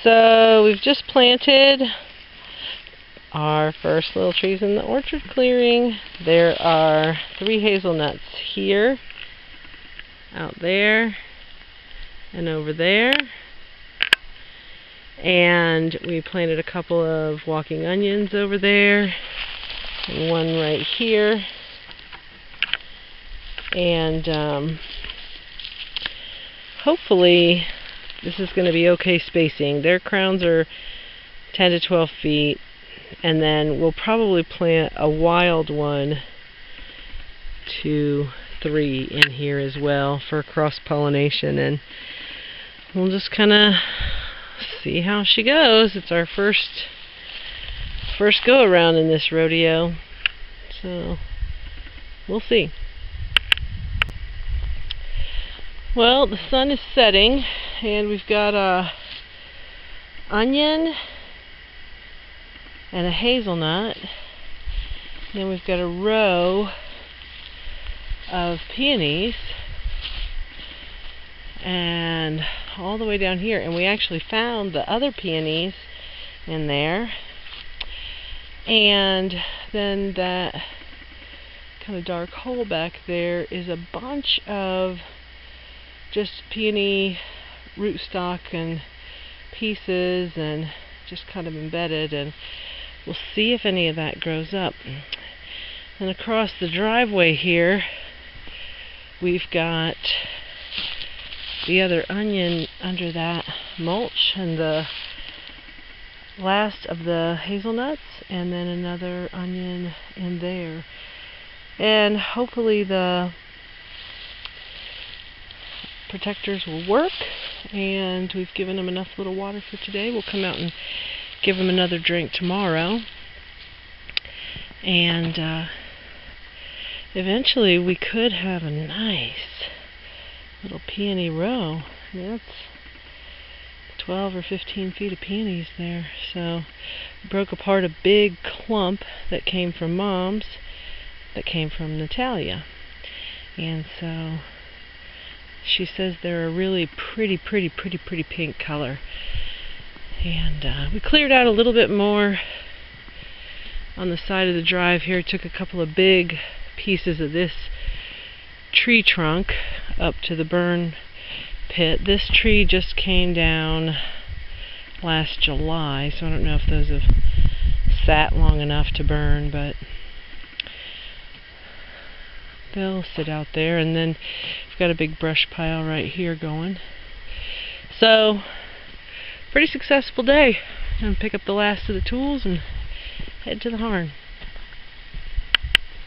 So we've just planted our first little trees in the orchard clearing. There are 3 hazelnuts here, out there, and over there. And we planted a couple of walking onions over there, and one right here. And hopefully this is going to be okay spacing. Their crowns are 10 to 12 feet, and then we'll probably plant a wild one 2, 3 in here as well for cross-pollination, and we'll just kind of see how she goes. It's our first go-around in this rodeo, so we'll see. Well, the sun is setting, and we've got a onion and a hazelnut. Then we've got a row of peonies, and all the way down here. And we actually found the other peonies in there. And then that kind of dark hole back there is a bunch of just peony rootstock and pieces, and just kind of embedded, and we'll see if any of that grows up. And across the driveway here we've got the other onion under that mulch, and the last of the hazelnuts, and then another onion in there. And hopefully the protectors will work, and we've given them enough little water for today. We'll come out and give them another drink tomorrow, and eventually we could have a nice little peony row. I mean, that's 12 or 15 feet of peonies there. So broke apart a big clump that came from Mom's, that came from Natalia, and so she says they're a really pretty pink color. And we cleared out a little bit more on the side of the drive here. Took a couple of big pieces of this tree trunk up to the burn pit. This tree just came down last July, so I don't know if those have sat long enough to burn, but they'll sit out there. And then we've got a big brush pile right here going. So, pretty successful day. I'm going to pick up the last of the tools and head to the Harn.